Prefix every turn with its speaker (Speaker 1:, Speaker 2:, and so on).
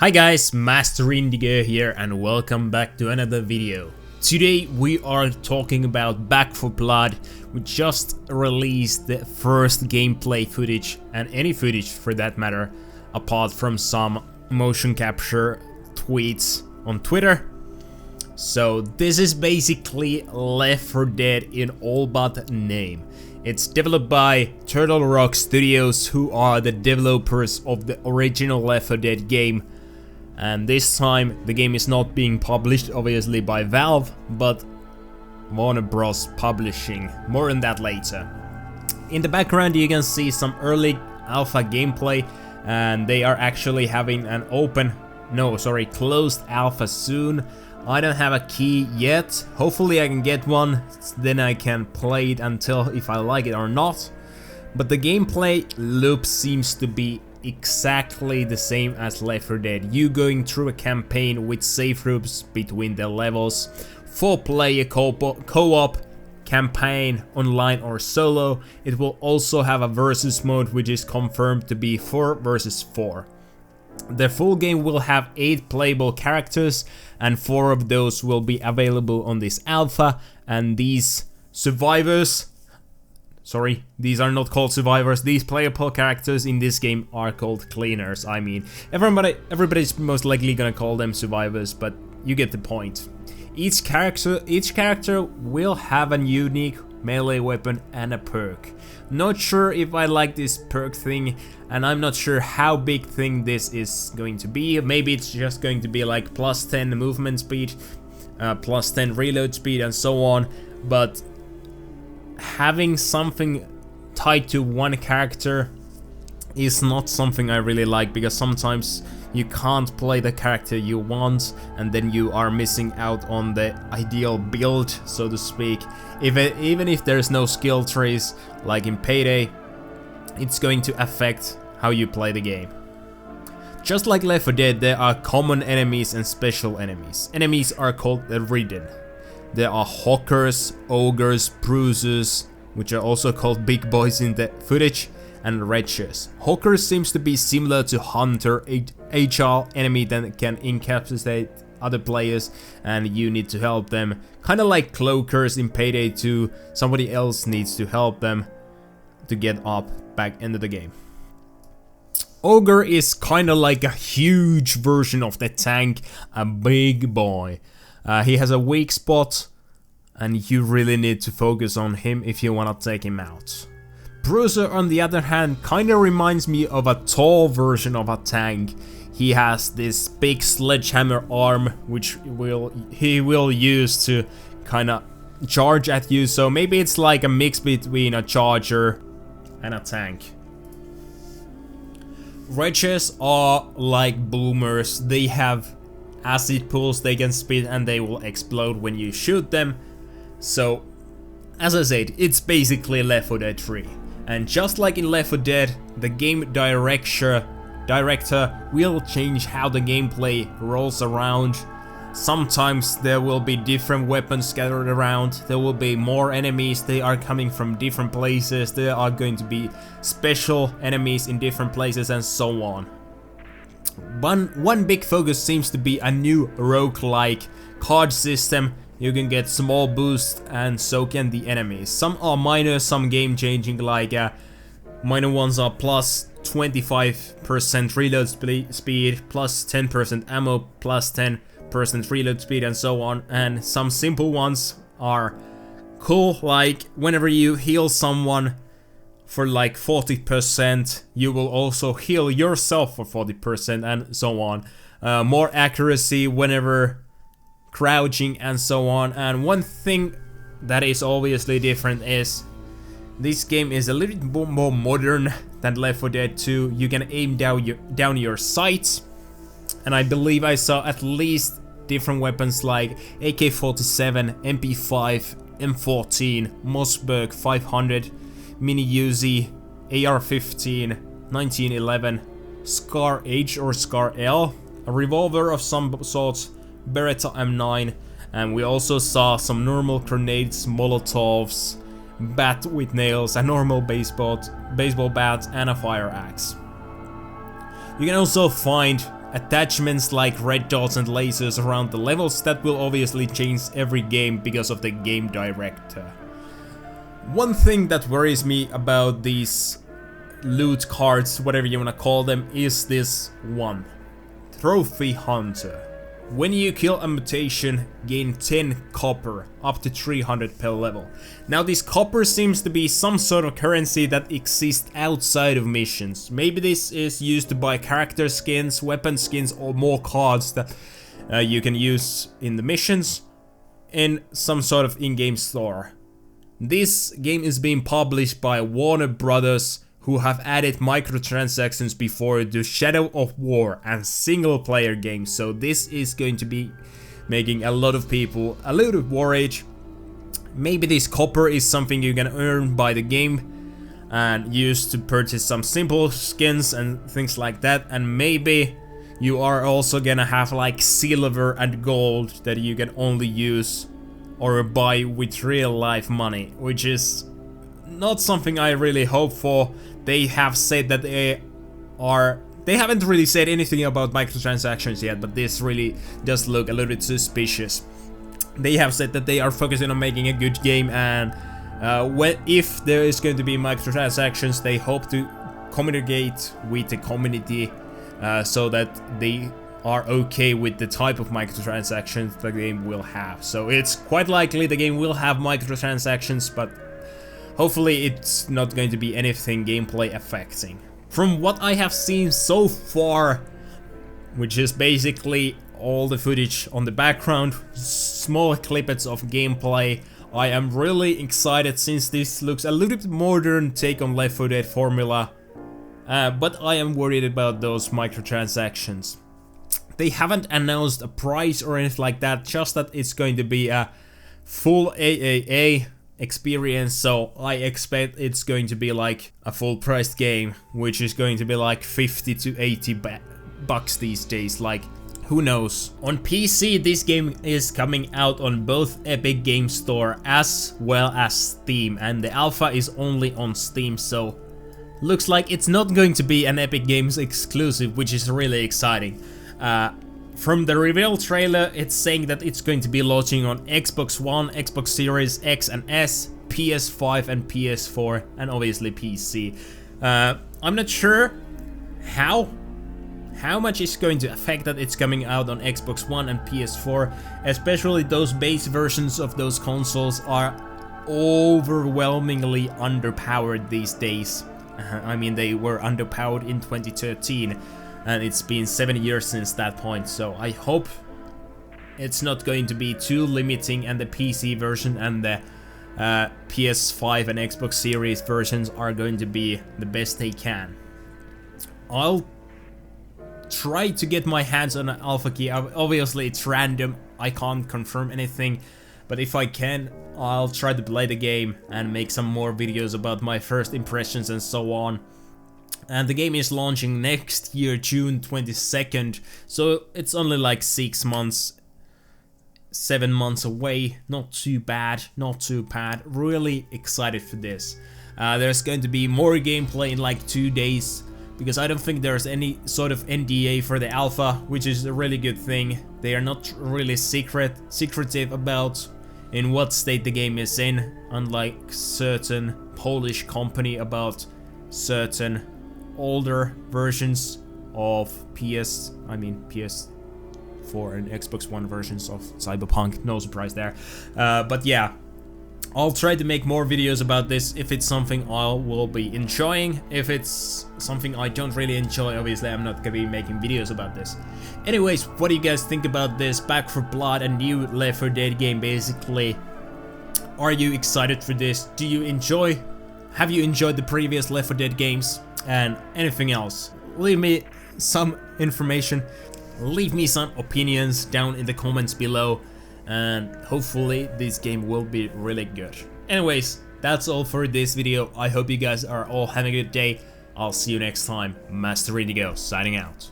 Speaker 1: Hi guys, Master Indigo here and welcome back to another video. Today we are talking about Back 4 Blood. We just released the first gameplay footage, and any footage for that matter, apart from some motion capture tweets on Twitter. So this is basically Left 4 Dead in all but name. It's developed by Turtle Rock Studios, who are the developers of the original Left 4 Dead game. And this time the game is not being published obviously by Valve, but Warner Bros. Publishing. More on that later. In the background you can see some early alpha gameplay, and they are actually having an closed alpha soon. I don't have a key yet. Hopefully I can get one, then I can play it until if I like it or not. But the gameplay loop seems to be exactly the same as Left 4 Dead. You going through a campaign with safe rooms between the levels, 4-player co-op, campaign, online or solo. It will also have a versus mode, which is confirmed to be 4 versus 4. The full game will have 8 playable characters, and 4 of those will be available on this alpha, and these survivors, these are not called survivors. These playable characters in this game are called cleaners. I mean, everybody's most likely gonna call them survivors, but you get the point. Each character will have a unique melee weapon and a perk. Not sure if I like this perk thing, and I'm not sure how big thing this is going to be. Maybe it's just going to be like plus 10 movement speed, plus 10 reload speed and so on, but having something tied to one character is not something I really like, because sometimes you can't play the character you want and then you are missing out on the ideal build, so to speak. Even if there's no skill trees like in Payday, it's going to affect how you play the game. Just like Left 4 Dead, there are common enemies and special enemies. Enemies are called the Ridden. There are Hawkers, Ogres, Bruisers, which are also called big boys in the footage, and Wretches. Hawkers seems to be similar to Hunter, agile enemy that can incapacitate other players and you need to help them. Kinda like Cloakers in Payday 2, somebody else needs to help them to get up back into the game. Ogre is kinda like a huge version of the tank, a big boy. He has a weak spot, and you really need to focus on him if you wanna take him out. Bruiser, on the other hand, kinda reminds me of a tall version of a tank. He has this big sledgehammer arm, which he will use to kinda charge at you, so maybe it's like a mix between a charger and a tank. Wretches are like boomers. They have acid pools they can spit and they will explode when you shoot them. So, as I said, it's basically Left 4 Dead 3. And just like in Left 4 Dead, the game director will change how the gameplay rolls around. Sometimes there will be different weapons scattered around, there will be more enemies, they are coming from different places, there are going to be special enemies in different places and so on. One big focus seems to be a new roguelike card system. You can get small boosts and so can the enemies. Some are minor, some game changing, like minor ones are plus 25% reload speed, plus 10% ammo, plus 10% reload speed and so on. And some simple ones are cool, like whenever you heal someone for like 40%, you will also heal yourself for 40% and so on. More accuracy whenever crouching and so on. And one thing that is obviously different is this game is a little bit more modern than Left 4 Dead 2. You can aim down your sights, and I believe I saw at least different weapons like AK-47, MP5, M14, Mossberg 500, Mini Uzi, AR-15, 1911, Scar H or Scar L, a revolver of some sort, Beretta M9, and we also saw some normal grenades, Molotovs, bat with nails, a normal baseball bat, and a fire axe. You can also find attachments like red dots and lasers around the levels that will obviously change every game because of the game director. One thing that worries me about these loot cards, whatever you wanna call them, is this one. Trophy Hunter. When you kill a mutation, gain 10 copper, up to 300 per level. Now this copper seems to be some sort of currency that exists outside of missions. Maybe this is used to buy character skins, weapon skins, or more cards that you can use in the missions in some sort of in-game store. This game is being published by Warner Brothers, who have added microtransactions before to Shadow of War and single player games, so this is going to be making a lot of people a little worried. Maybe this copper is something you can earn by the game and use to purchase some simple skins and things like that, and maybe you are also gonna have like silver and gold that you can only use or buy with real life money, which is not something I really hope for. They have said that they haven't really said anything about microtransactions yet, but this really does look a little bit suspicious. They have said that they are focusing on making a good game, and if there is going to be microtransactions, they hope to communicate with the community so that they are okay with the type of microtransactions the game will have. So it's quite likely the game will have microtransactions, but hopefully it's not going to be anything gameplay affecting. From what I have seen so far, which is basically all the footage on the background, small clippets of gameplay, I am really excited since this looks a little bit modern take on Left 4 Dead formula, but I am worried about those microtransactions. They haven't announced a price or anything like that, just that it's going to be a full AAA experience, so I expect it's going to be like a full priced game, which is going to be like 50 to 80 bucks these days, like who knows. On PC this game is coming out on both Epic Games Store as well as Steam, and the alpha is only on Steam, so looks like it's not going to be an Epic Games exclusive, which is really exciting. From the reveal trailer, it's saying that it's going to be launching on Xbox One, Xbox Series X and S, PS5 and PS4, and obviously PC. I'm not sure how much is going to affect that it's coming out on Xbox One and PS4, especially those base versions of those consoles are overwhelmingly underpowered these days. I mean, they were underpowered in 2013. And it's been 7 years since that point, so I hope it's not going to be too limiting and the PC version and the PS5 and Xbox Series versions are going to be the best they can. I'll try to get my hands on an alpha key. Obviously it's random, I can't confirm anything, but if I can, I'll try to play the game and make some more videos about my first impressions and so on. And the game is launching next year, June 22nd, so it's only like 6 months, 7 months away. Not too bad, not too bad. Really excited for this. There's going to be more gameplay in like 2 days, because I don't think there's any sort of NDA for the alpha, which is a really good thing. They are not really secretive about in what state the game is in, unlike certain Polish company about certain older versions of PS4 and Xbox One versions of Cyberpunk, no surprise there. But yeah, I'll try to make more videos about this if it's something I will be enjoying. If it's something I don't really enjoy, obviously I'm not gonna be making videos about this. Anyways, what do you guys think about this Back 4 Blood, a new Left 4 Dead game basically? Are you excited for this? Have you enjoyed the previous Left 4 Dead games? And anything else? Leave me some information, leave me some opinions down in the comments below, and hopefully this game will be really good. Anyways, that's all for this video. I hope you guys are all having a good day. I'll see you next time. Master Indigo signing out.